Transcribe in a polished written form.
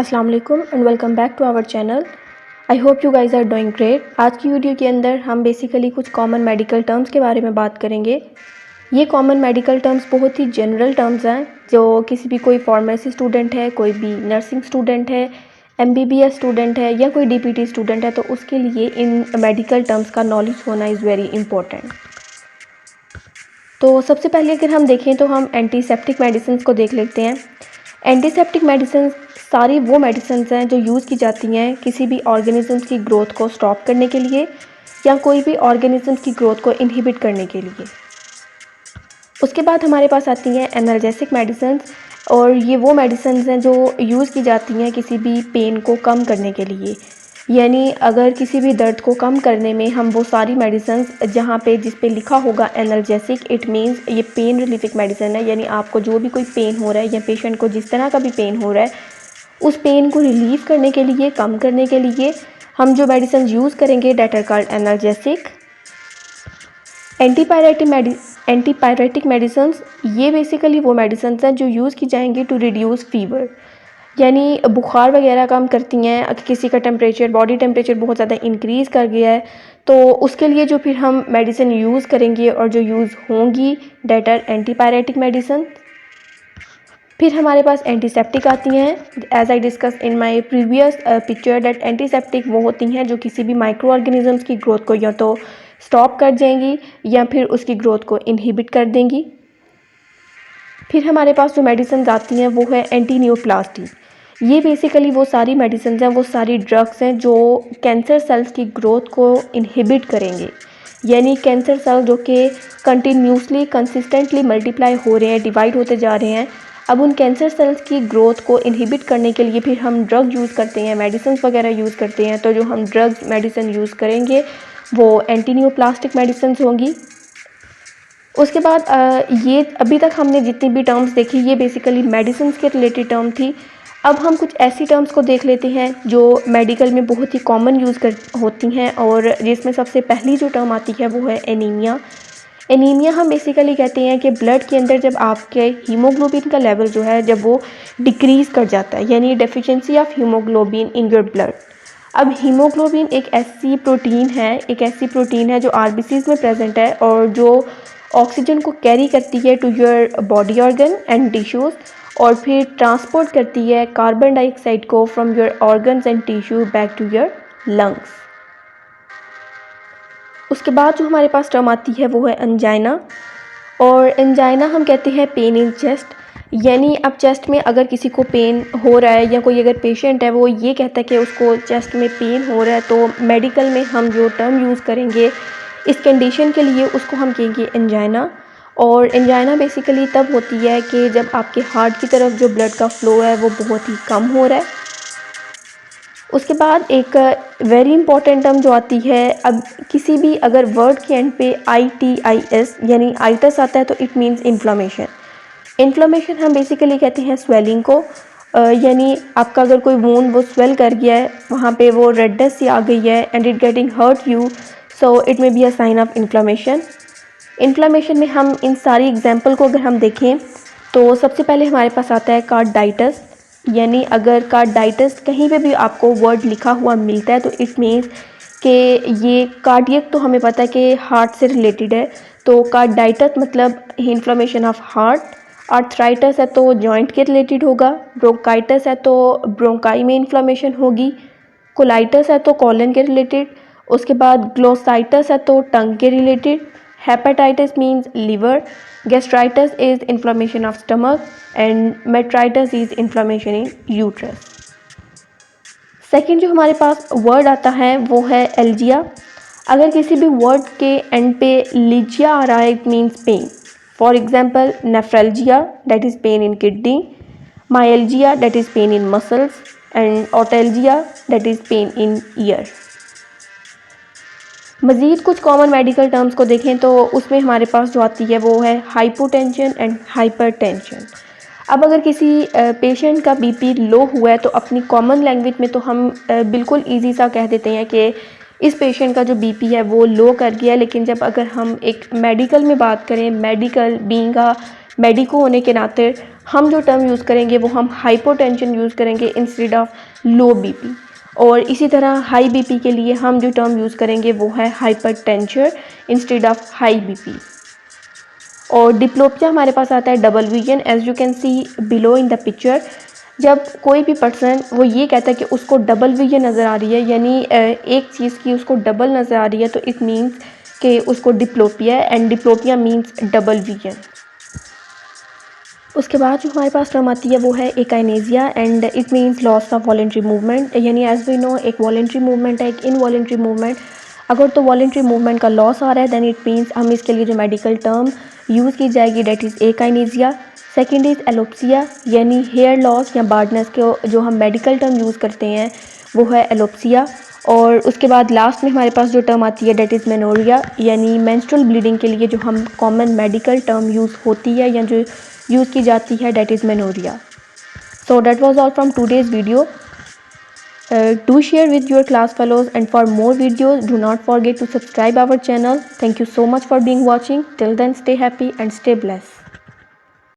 अस्सलाम वालेकुम and welcome back to our channel. I hope you guys are doing great. आज की video के अंदर हम बेसिकली कुछ कॉमन मेडिकल टर्म्स के बारे में बात करेंगे। ये कॉमन मेडिकल टर्म्स बहुत ही जनरल टर्म्स हैं जो किसी भी कोई फार्मेसी स्टूडेंट है, कोई भी नर्सिंग स्टूडेंट है, MBBS स्टूडेंट है या कोई DPT स्टूडेंट है तो उसके लिए इन मेडिकल टर्म्स का नॉलेज होना इज़ वेरी इंपॉर्टेंट। तो सबसे पहले अगर हम देखें तो हम एंटीसेप्टिक मेडिसिन को देख लेते हैं। एंटीसेप्टिक मेडिसिन सारी वो मेडिसिन हैं जो यूज़ की जाती हैं किसी भी ऑर्गेनिज़म्स की ग्रोथ को स्टॉप करने के लिए या कोई भी ऑर्गेनिज़म्स की ग्रोथ को इनहिबिट करने के लिए। उसके बाद हमारे पास आती हैं एनाल्जेसिक मेडिसिन, और ये वो मेडिसिन हैं जो यूज़ की जाती हैं किसी भी पेन को कम करने के लिए। यानी अगर किसी भी दर्द को कम करने में हम वो सारी मेडिसिन जहाँ पे जिस पे लिखा होगा एनाल्जेसिक, इट मीन्स ये पेन रिलीफिक मेडिसिन है। यानी आपको जो भी कोई पेन हो रहा है या पेशेंट को जिस तरह का भी पेन हो रहा है उस पेन को रिलीव करने के लिए, कम करने के लिए हम जो मेडिसिन यूज़ करेंगे that are called analgesic. Antipyretic medicine ये बेसिकली वो मेडिसिन हैं जो यूज़ की जाएंगी टू रिड्यूस फीवर, यानी बुखार वगैरह कम करती हैं। अगर किसी का टेम्परेचर, बॉडी टेम्परेचर बहुत ज़्यादा इंक्रीज़ कर गया है तो उसके लिए जो फिर हम मेडिसिन यूज़ करेंगे और जो यूज़ होंगी डेट आर एंटीपायरेटिक मेडिसिन। फिर हमारे पास एंटीसेप्टिक आती हैं। As I discuss in my previous picture that antiseptic वो होती हैं जो किसी भी माइक्रो ऑर्गेनिजम्स की ग्रोथ को या तो स्टॉप कर जाएंगी या फिर उसकी ग्रोथ को इनहिबिट कर देंगी। फिर हमारे पास जो मेडिसिन आती हैं वो है एंटी न्यूप्लास्टी। ये बेसिकली वो सारी मेडिसिन हैं, वो सारी ड्रग्स हैं जो कैंसर सेल्स की ग्रोथ को इनहिबिट करेंगे। यानी कैंसर सेल जो कि कंटिन्यूसली कंसिस्टेंटली मल्टीप्लाई हो रहे हैं, डिवाइड होते जा रहे हैं, अब उन कैंसर सेल्स की ग्रोथ को इनहिबिट करने के लिए फिर हम ड्रग यूज़ करते हैं, मेडिसिन वगैरह यूज़ करते हैं। तो जो हम ड्रग्स मेडिसिन यूज़ करेंगे वो एंटी न्यूप्लास्टिक मेडिसिन होंगी। उसके बाद ये अभी तक हमने जितनी भी टर्म्स देखी ये बेसिकली मेडिसिन के रिलेटेड टर्म थी। अब हम कुछ ऐसी टर्म्स को देख लेते हैं जो मेडिकल में बहुत ही कॉमन यूज़ होती हैं, और जिसमें सबसे पहली जो टर्म आती है वो है एनीमिया। एनीमिया हम बेसिकली कहते हैं कि ब्लड के अंदर जब आपके हीमोग्लोबिन का लेवल जो है जब वो डिक्रीज़ कर जाता है, यानी deficiency of haemoglobin in your blood. अब हीमोग्लोबिन एक ऐसी प्रोटीन है जो आरबीसीज में प्रेजेंट है और जो ऑक्सीजन को कैरी करती है to your body organ and tissues, और फिर ट्रांसपोर्ट करती है कार्बन डाइऑक्साइड को from your organs and tissue back to your lungs. उसके बाद जो हमारे पास टर्म आती है वो है एंजाइना, और एंजाइना हम कहते हैं पेन इन चेस्ट। यानी अब चेस्ट में अगर किसी को पेन हो रहा है या कोई अगर पेशेंट है वो ये कहता है कि उसको चेस्ट में पेन हो रहा है तो मेडिकल में हम जो टर्म यूज़ करेंगे इस कंडीशन के लिए उसको हम कहेंगे एंजाइना। और एंजाइना बेसिकली तब होती है कि जब आपके हार्ट की तरफ जो ब्लड का फ़्लो है वो बहुत ही कम हो रहा है। उसके बाद एक वेरी इंपॉर्टेंट टर्म जो आती है, अब किसी भी अगर वर्ड के एंड पे ITIS यानी आइटस आता है तो इट मीन्स इन्फ्लामेशन। इन्फ्लामेशन हम बेसिकली कहते हैं स्वेलिंग को, यानी आपका अगर कोई वूंड वो स्वेल कर गया है, वहाँ पे वो रेडनेस सी आ गई है and it getting hurt you, so it may be a sign of inflammation. Inflammation में हम इन सारी एग्जाम्पल को अगर हम देखें तो सबसे पहले हमारे पास आता है कार्डाइटिस। यानी अगर कार्डाइटिस कहीं पे भी आपको वर्ड लिखा हुआ मिलता है तो इट मीन्स कि ये कार्डियक, तो हमें पता है कि हार्ट से रिलेटेड है, तो कार्डाइटिस मतलब इन्फ्लामेशन ऑफ हार्ट। आर्थराइटिस है तो जॉइंट के रिलेटेड होगा। ब्रोंकाइटिस है तो ब्रोंकाई में इन्फ्लामेशन होगी। कोलाइटिस है तो कॉलन के रिलेटेड। उसके बाद ग्लोसाइटिस है तो टंग के related. Hepatitis means liver. Gastritis is inflammation of stomach and metritis is inflammation in uterus. Second जो हमारे पास वर्ड आता है वो है एल्जिया। अगर किसी भी वर्ड के एंड पे लिजिया आ रहा है it means pain. For example nephralgia that is pain in kidney, myalgia that is pain in muscles and otalgia that is pain in ear. मज़ीद कुछ कॉमन मेडिकल टर्म्स को देखें तो उसमें हमारे पास जो आती है वो है हाइपोटेंशन एंड हाइपरटेंशन। अब अगर किसी पेशेंट का बीपी लो हुआ है तो अपनी कॉमन लैंग्वेज में तो हम बिल्कुल इजी सा कह देते हैं कि इस पेशेंट का जो बीपी है वो लो कर गया है। लेकिन जब अगर हम एक मेडिकल में बात करें, मेडिकल बीइंग अ मेडिको होने के नाते हम जो टर्म यूज़ करेंगे वो हम हाइपोटेंशन यूज़ करेंगे इंस्टेड ऑफ लो बीपी। और इसी तरह हाई बीपी के लिए हम जो टर्म यूज़ करेंगे वो है hypertension instead of high BP. और डिप्लोपिया हमारे पास आता है double vision, as you can see below in the picture. जब कोई भी पर्सन वो ये कहता है कि उसको डबल विजन नज़र आ रही है, यानी एक चीज़ की उसको डबल नज़र आ रही है, तो इट मीन्स कि उसको डिप्लोपिया है, and diplopia means double vision. उसके बाद जो हमारे पास टर्म आती है वो है akinesia, and it means loss of voluntary movement. यानी एज वी नो एक वॉलेंट्री मूवमेंट है, एक इनवॉलेंट्री मूवमेंट। अगर तो वॉलेंट्री मूवमेंट का लॉस आ रहा है दैन इट मीन्स हम इसके लिए जो मेडिकल टर्म यूज़ की जाएगी डेट इज़ एकाइनेजिया। सेकेंड इज़ एलोप्सिया, यानी हेयर लॉस या बार्डनेस के जो हम मेडिकल टर्म यूज़ करते हैं वो है एलोप्सिया। और उसके बाद लास्ट में हमारे पास जो टर्म आती है डेट इज़ मेनोरिया, यानी मेंस्ट्रुअल ब्लीडिंग के लिए जो हम कॉमन मेडिकल टर्म यूज़ होती है या जो यूज़ की जाती है that is menorrhoea. So that was all from today's video. Do share with your class fellows, and for more videos do not forget to subscribe our channel. Thank you so much for being watching. Till then, stay happy and stay blessed.